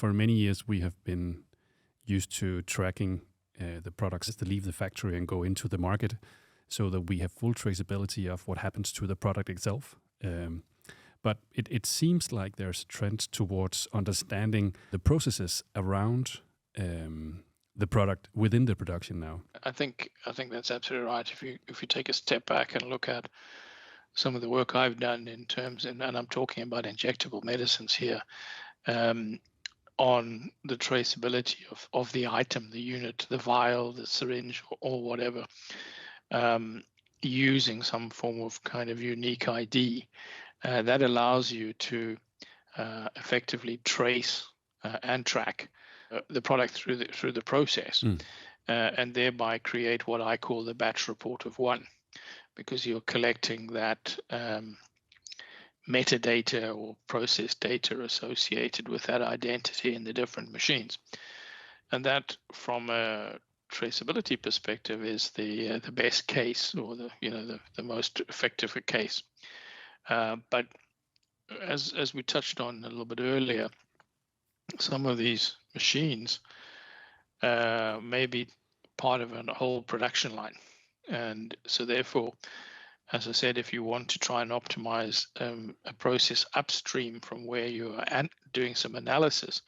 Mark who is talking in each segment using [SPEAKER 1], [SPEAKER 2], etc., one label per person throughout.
[SPEAKER 1] for many years we have been used to tracking the products as they leave the factory and go into the market, so that we have full traceability of what happens to the product itself. But it seems like there's a trend towards understanding the processes around the product within the production now.
[SPEAKER 2] I think that's absolutely right. If you take a step back and look at some of the work I've done in terms, and I'm talking about injectable medicines here, on the traceability of the item, the unit, the vial, the syringe, or whatever, using some form of kind of unique ID, that allows you to effectively trace and track the product through the process, and thereby create what I call the batch report of one, because you're collecting that metadata or process data associated with that identity in the different machines. And that, from a traceability perspective, is the best case, or the most effective case. But as we touched on a little bit earlier, some of these machines may be part of a whole production line, and so therefore, as I said, if you want to try and optimize a process upstream from where you are doing some analysis,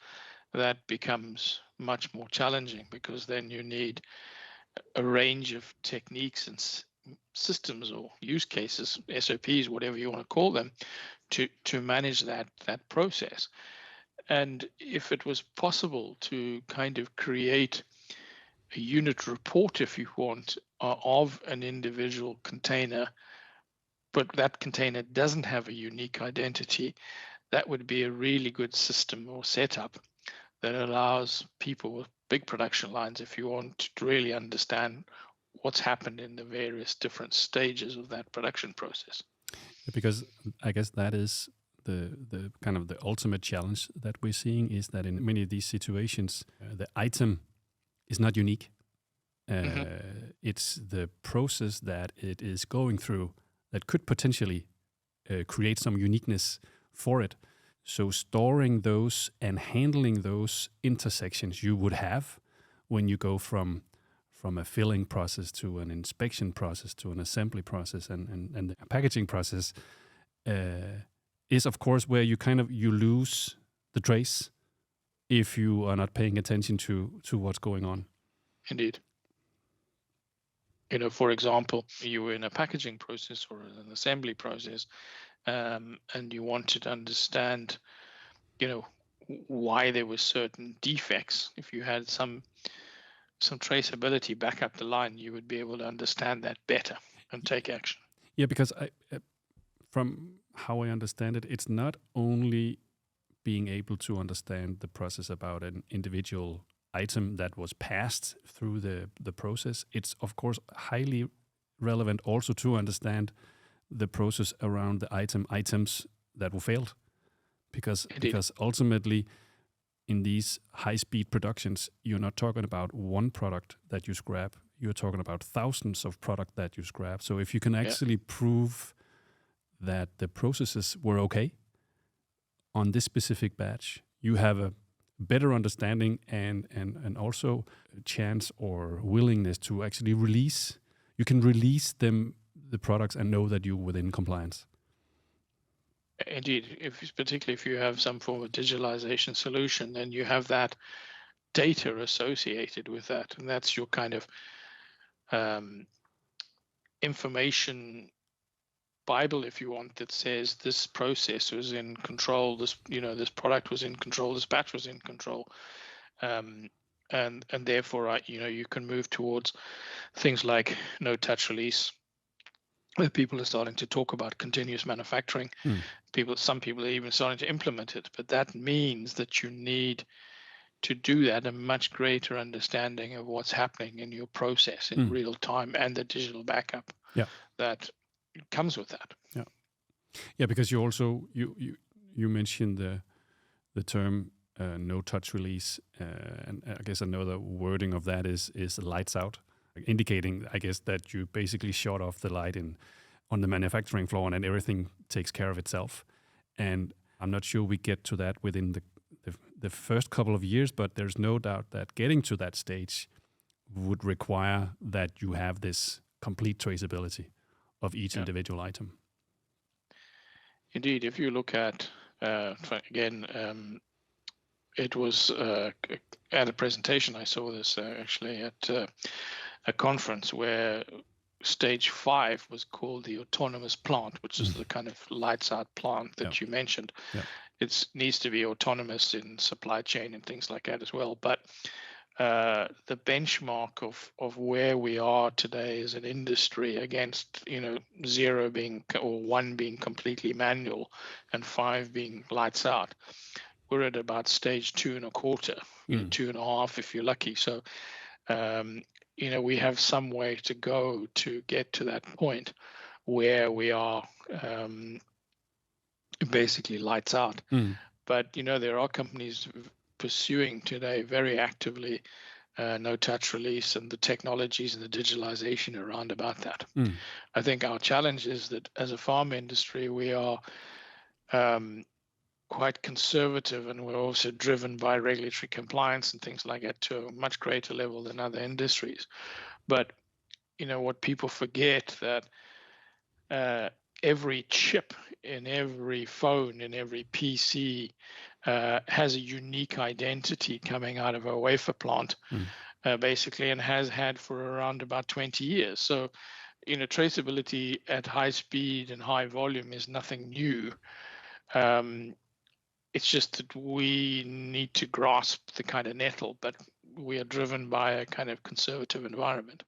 [SPEAKER 2] that becomes much more challenging, because then you need a range of techniques and systems or use cases, SOPs, whatever you want to call them, to manage that process. And if it was possible to kind of create a unit report, if you want, of an individual container, but that container doesn't have a unique identity, that would be a really good system or setup that allows people with big production lines, if you want, to really understand what's happened in the various different stages of that production process.
[SPEAKER 1] Because I guess that is the kind of the ultimate challenge that we're seeing, is that in many of these situations, the item is not unique. It's the process that it is going through that could potentially create some uniqueness for it. So storing those and handling those intersections you would have when you go from a filling process to an inspection process to an assembly process and the packaging process is, of course, where you lose the trace if you are not paying attention to what's going on.
[SPEAKER 2] Indeed. For example, you were in a packaging process or an assembly process, and you wanted to understand, why there were certain defects. If you had some traceability back up the line, you would be able to understand that better and take action.
[SPEAKER 1] Yeah, because from how I understand it, it's not only being able to understand the process about an individual item that was passed through the process. It's, of course, highly relevant also to understand the process around the items that were failed. Because ultimately, in these high-speed productions, you're not talking about one product that you scrap. You're talking about thousands of products that you scrap. So if you can actually prove that the processes were okay on this specific batch, you have a better understanding and also a chance or willingness to actually release. You can release the products and know that you're within compliance.
[SPEAKER 2] Indeed, particularly if you have some form of digitalization solution, then you have that data associated with that, and that's your kind of information Bible, if you want, that says this process was in control, this product was in control, this batch was in control, and therefore you can move towards things like no touch release, where people are starting to talk about continuous manufacturing. Some people are even starting to implement it, but that means that you need to do that, a much greater understanding of what's happening in your process in real time, and the digital backup that comes with that.
[SPEAKER 1] Yeah, because you also you mentioned the term no touch release, and I guess another wording of that is lights out, indicating, I guess, that you basically shut off the light on the manufacturing floor, and then everything takes care of itself. And I'm not sure we get to that within the first couple of years, but there's no doubt that getting to that stage would require that you have this complete traceability of each individual item.
[SPEAKER 2] Indeed, if you look at again, it was at a presentation I saw this actually at a conference where stage 5 was called the autonomous plant, which is the kind of lights out plant that you mentioned. It needs to be autonomous in supply chain and things like that as well. But the benchmark of where we are today as an industry against 0 being or 1 being completely manual and 5 being lights out, we're at about stage 2.25, 2.5 if you're lucky. So we have some way to go to get to that point where we are basically lights out. But there are companies pursuing today very actively no touch release and the technologies and the digitalization around about that. I think our challenge is that as a pharma industry, we are quite conservative, and we're also driven by regulatory compliance and things like that to a much greater level than other industries. But what people forget that every chip in every phone, in every PC has a unique identity coming out of a wafer plant, basically, and has had for around about 20 years. So, traceability at high speed and high volume is nothing new. It's just that we need to grasp the kind of nettle, but we are driven by a kind of conservative environment.